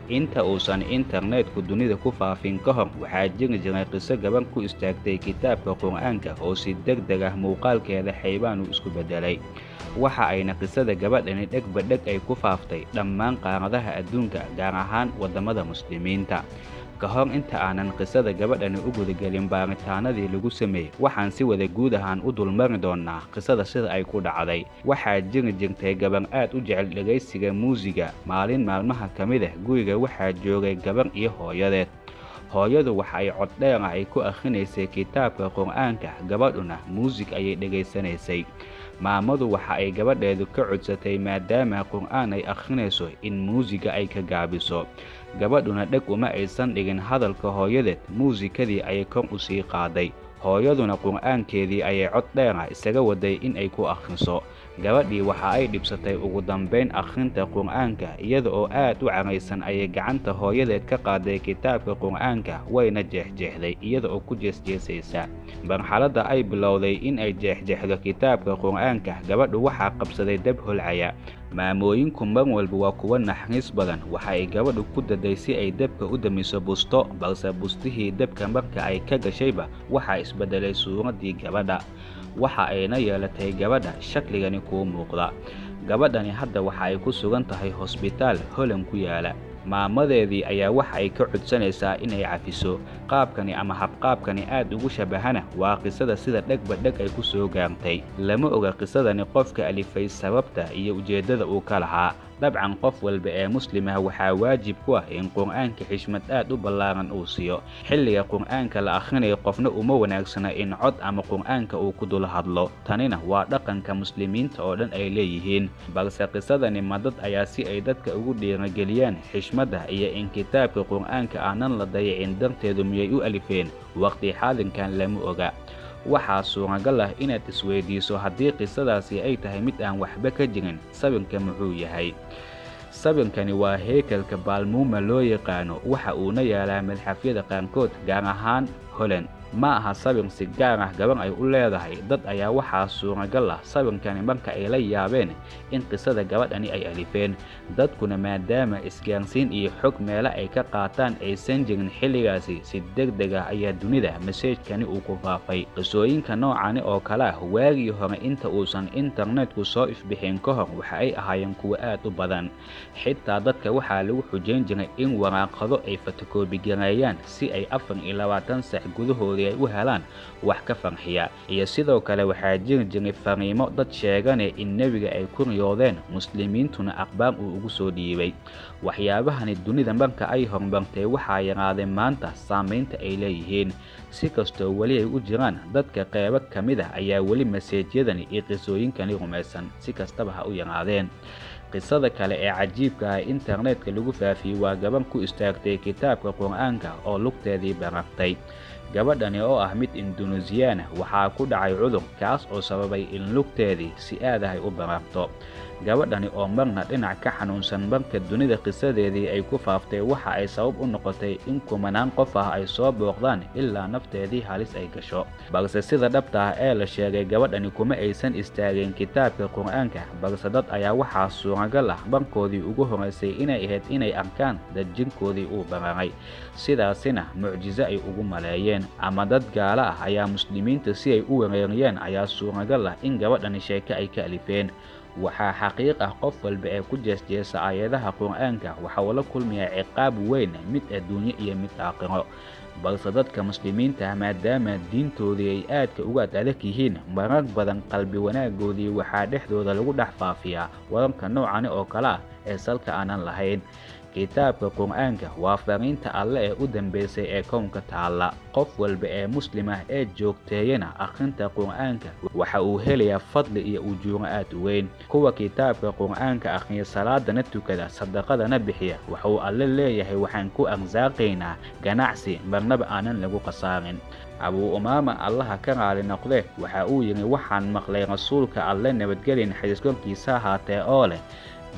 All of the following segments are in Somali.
inta uusan internetku dunida ku faafin ka hor waxaa jiri jiray qiso gaban ku istaagtay kitaabka qur'aanka oo si degdeg ah muuqaalkeeda xaybaan uu isku bedelay. Waxa ayna qisada gabadhani dhegba dheg ay ku faaftay dhammaan qaaradaha adduunka, gaar ahaan waddamada muslimiinta. Ka hor inta aanan qisada gabadhani u gudagelin baaritaanadii lagu sameeyey, waxaan si wada guud ahaan u dulmari doonaa qisada sida ay ku dhacday. Waxaa jiri jirtay gabar aad u jecel dhegaysiga muusiga. Maalin maalmaha ka mid ah guriga waxaa joogay gabar iyo hooyadeed. Hooyadu waxa ay cod dheer ah ay ku akhrinaysay kitaabka qur'aanka, gabadhuna muusig ayay dhegaysanaysay. Maamadu waxa ay gabadheedu ka codsatay maadaama qur'aan ay akhrinayso in muusiga ay ka gaabiso. Gabadhuna dheg uma aysan dhigin hadalka hooyadeed, muusikadii ayay kor u sii qaaday. Hooyaduna qur'aankeedii ayay cod dheer ah isaga waday in ay ku akhriso. Gabadhii waxa ay dhibsatay ugu dambayn akhrinta qur'aanka, iyada oo aad u caraysan ayay gacanta hooyadeed ka qaaday kitaabka qur'aanka wayna jeexday iyada oo ku jeesjeesaysa. Marxaladda ay bilowday in ay jeexdo kitaabka qur'aanka, gabadhu waxaa qabsaday dab holcaya. Maamooyinku mar walba waa kuwa naxariis badan. Waxa ay gabadhu ku daday si ay dabka u damiso busto, balse bustihii dabka marka ay ka gashayba waxaa isbedelay suuraddii gabadha. Waxa ayna yeelatay gabadha shakligani kuu muuqda. Gabadhani hadda waxa ay ku sugan tahay hosbitaal Holland ku yaala. Maamadeedii ayaa waxa ay ka codsanaysaa inay cafiso. Qaabkani ama habqaabkani aad ugu shabahana waa qisada sida dhegba dheg ay ku soo gaartay. Lama oga qisadani qofka alifay sababta iyo ujeedada uu ka lahaa. dabcan qof walba ee muslim ah waxaa waajib ku ah in qur'aanka xishmad aad u ballaaran uu siiyo. Xilliga qur'aanka la akhrinayo qofna uma wanaagsana in cod ama qur'aanka uu ku dul hadlo. Tanina waa dhaqanka muslimiinta oo dhan ay leeyihiin, balse qisadani madad ayaa si ay dadka ugu dhiirigeliyaan xishmadda iyo in kitaabka qur'aanka aanan la dayacin darteedu miyay u alifeen. Waqti xaalinkan lama oga. Waxaa suuragal ah inaad isweydiiso haddii qisadaasi ay tahay mid aan waxba ka jirin, sawirka muxuu yahay. Sawirkani waa heykalka baalmuuma loo yaqaano, waxa uuna yaalaa madxafyada qaarkood gaar ahaan Holland. Ma aha sawir si gaar ah gabar ay u leedahay. Dad ayaa waxaa suuragal ah sawirkani marka ay la yaabeen in qisada gabadhani ay alifeen. Dadkuna maadaama isgaarsiin iyo xog meelo ay ka qaataan aysan jirin xilligaasi, si degdeg ah ayaa dunida maseejkani uu ku faafay. Qisooyinka noocani oo kale ah waagii hore inta uusan internetku soo ifbixin ka hor waxa ay ahaayeen kuwo aad u badan. Xitaa dadka waxaa lagu xujayn jiray in waraaqado ay fotokoobi gareeyaan si ay 24 saac gudahood ay u helaan wax ka farxiya. Iyo sidoo kale waxaa jiri jiray fariimo dad sheeganaya in nebiga ay ku riyoodeen, muslimiintuna aqbaar uu ugu soo dhiibay. Waxyaabahani dunida marka ay horumartay waxaa yaraaday maanta saamaynta ay leeyihiin. Si kastoo weli ay u jiraan, dadka qaybo ka mid ah ayaa weli maseejyadani iyo qisooyinkani rumaysan, si kastaba ha u yaraadeen. Qisada kale ee cajiibka ah internetka lagu faafiyay waa gabar ku istaagtay kitaabka qur'aanka oo lugteedii barartay. Gabadhani oo ah mid Indoneesiyaan ah waxaa ku dhacay cudur kaas oo sababay in lugteedii si aad ah ay u bararto. Gabadhani oo marna dhinac ka xanuunsan marka dunida qisadeedii ay ku faaftay waxa ay sabab u noqotay in kumanaan qof ah ay soo booqdaan ilaa nafteedii halis ay gasho. Balse sida dhabta ah ee la sheegay, gabadhani kuma aysan istaagin kitaabka qur'aanka, balse dad ayaa waxaa suuragal ah markoodii ugu horeysay inay ahayd inay arkaan dad jirkoodii uu bararay, sidaasina mucjiso ay ugu maleeyeen. Ama dad gaala ah ayaa muslimiinta si ay u weerariyeen ayaa suuragal ah in gabadhani sheeko ay ka alifeen. Waxaa xaqiiq ah qof walba ee ku jeesjeesa aayadaha qur'aanka waxa uu la kulmayaa ciqaab weyn, mid adduunyo iyo mid aakhiro. balse dadka muslimiinta ah maadaama diintoodii ay aadka uga adag yihiin, marar badan qalbi wanaagoodii waxaa dhexdooda lagu dhex faafiyaa wararka noocan oo kale ah ee salka aanan lahayn. kitaabka qur'aanka waa fariinta alle ee u dambeysay ee koonka taala. qof walba ee muslim ah ee joogteeyana akhrinta qur'aanka waxa uu helayaa fadli iyo ujuur aad u weyn. kuwa kitaabka qur'aanka akhriya, salaadana tukada, sadaqadana bixiya, waxa uu alle leeyahay waxaan ku arsaaqaynaa ganacsi marnaba aanan lagu qasaarin. Abu Umaama allaha ka raali noqde waxa uu yiri waxaan maqlay rasuulka alle nabadgelin xadiiskorkiisa ahaatee oo leh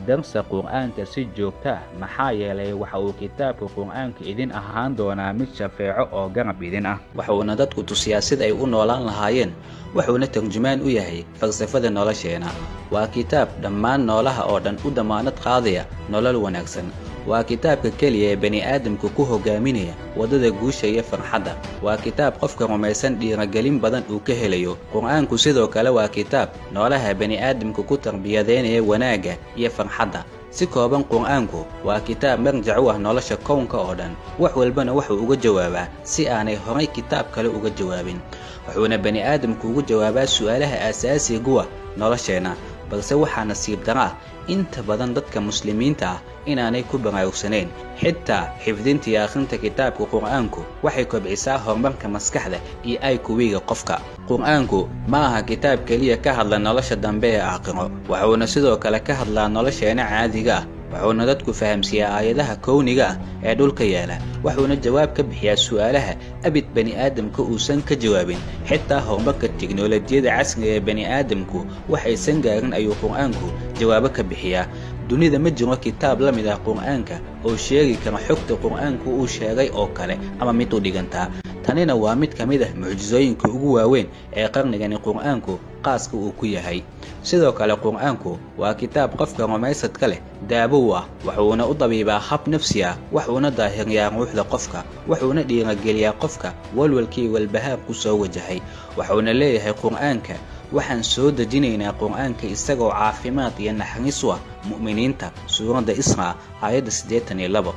darsa qur'aanka si joogta ah, maxaa yeelay waxa uu kitaabka qur'aanka idin ahaan doonaa mid shafeeco oo garab idin ah. waxuuna dadku tusiyaa sida ay u noolaan lahaayeen, wuxuuna tarjumaan u yahay falsafada nolosheena. waa kitaab dhammaan noolaha oo dhan u damaanad qaadaya nolol wanaagsan. waa kitaabka keliya ee bani aadamku ku hogaaminaya wadada guusha iyo farxadda. Waa kitaab qofka rumaysan dhiirigelin badan uu ka helayo. Qur'aanku sidoo kale waa kitaab noolaha bani aadamku ku tarbiyadeynaya wanaagga iyo farxadda. Si kooban, Qur'aanku waa kitaab marjac u ah nolosha kownka oo dhan. Wax walbana wuxuu uga jawaabaa si aanay horay kitaab kale uga jawaabin. Wuxuuna bani aadamku uga jawaabaa su'aalaha aasaasiga u ah nolosheena. Balse waxaa nasiib darro ah inta badan dadka muslimiinta ah inaanay ku baraarugsaneyn. Xitaa xifdinta iyo akhrinta kitaabka Qur'aanku waxay kobcisaa horumarka maskaxda iyo IQ-ga qofka. Qur'aanku ma aha kitaab keliya ka hadla nolosha dambe ee aakhiro, wuxuuna sidoo kale ka hadlaa nolosheena caadiga ah. wuxuuna dadku fahamsiiyaa aayadaha kowniga ah ee dhulka yaala. wuxuuna jawaab ka bixiyaa su'aalaha abid bani aadamka uusan ka jawaabin. xitaa horumarka tiknoolajiyada casriga ee bani aadamku waxaysan gaarin ayuu Qur'aanku jawaabo ka bixiyaa. dunida ma jiro kitaab la mid ah Qur'aanka oo sheegi kara xogta Qur'aanku uu sheegay oo kale ama mid u dhigantaa. tanina waa mid ka mid ah mucjizooyinka ugu waaweyn ee qarnigani Qur'aanku qaaska uu ku yahay. sidoo kale Qur'aanku waa kitaab qofka rumaysadka leh daawo u ah. wuxuuna u dabiibaa hab nafsi ah, wuxuuna daahiriyaa ruuxda qofka, wuxuuna dhiirigeliyaa qofka walwalkii walbahaar ku soo wajahay. wuxuuna leeyahay Qur'aanka, waxaan soo dejinaynaa Qur'aanka isagoo caafimaad iyo naxariis u ah mu'miniinta. suuradda Israa aayadda 82.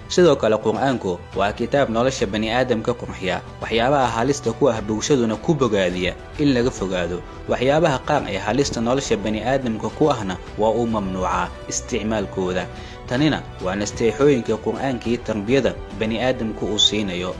sidoo kale Qur'aanku waa kitaab nolosha bani aadamka qurxiya. waxyaabaha halista ku ah bulshaduna ku bogaadiya in laga fogaado. waxyaabaha qaar ee halista nolosha bani aadamka ku ahna waa uu mamnuucaa isticmaalkooda. tanina waa nasteexooyinka Qur'aanka iyo tarbiyada bani aadamku uu siinayo.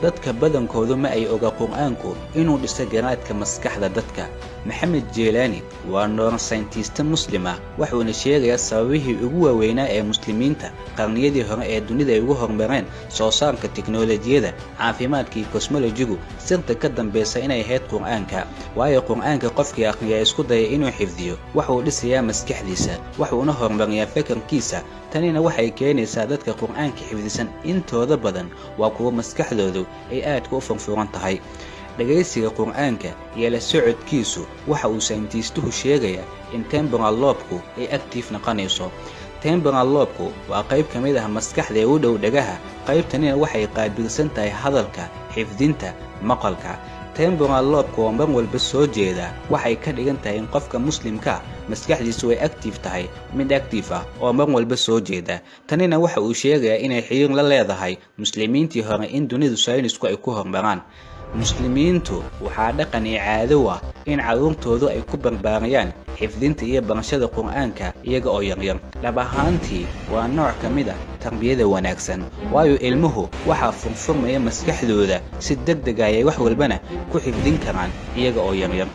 dadka badankoodu ma ay oga Qur'aanku inuu dhiso garaadka maskaxda dadka. maxamed jeelaani waa neuroscientist muslim ah, wuxuuna sheegayaa sababihii ugu waaweynaa ee muslimiinta qarniyadii hore ee dunida ay ugu horumareen soo saarka tiknoolajiyada, caafimaadka iyo cosmologigu. sirta ka dambeysa inay ahayd Qur'aanka. waayo Qur'aanka qofkii akhriya isku daya inuu xifdiyo, wuxuu dhisayaa maskaxdiisa, wuxuuna horumariyaa fikirkiisa. tanina waxay keenaysaa dadka Qur'aanka xifdisan intooda badan waa kuwa maskaxdoodu ay aad u furfuran tahay. dhagaysiga Qur'aanka iyo la socodkiisu waxa uu saynistiistuhu sheegayaa in temporal lobe-ku ay active noqonayso. temporal lobe-ku waa qayb ka mid ah maskaxda ee u dhow dhagaha. qaybtanina waxay qaabilsan tahay hadalka, xifdinta, maqalka. temporal lobe-ku oo mar walba soo jeeda waxay ka dhigan tahay in qofka muslimka maskaxdiisu ay active tahay, mid active ah oo mar walba soo jeeda. tanina waxa uu sheegayaa inay xiriir la leedahay muslimiintii hore in dunidu saynisku ay ku horumaraan. muslimiintu waxaa dhaqan iyo caado ah in carruurtoodu ay ku barbaarayaan xifdinta iyo barashada Qur'aanka iyaga oo yaryar. dhab ahaantii waa nooc ka mid ah tarbiyada wanaagsan, waayo ilmuhu waxaa furfurmaya maskaxdooda si degdeg ah ay wax walbana ku xifdin karaan iyaga oo yaryar.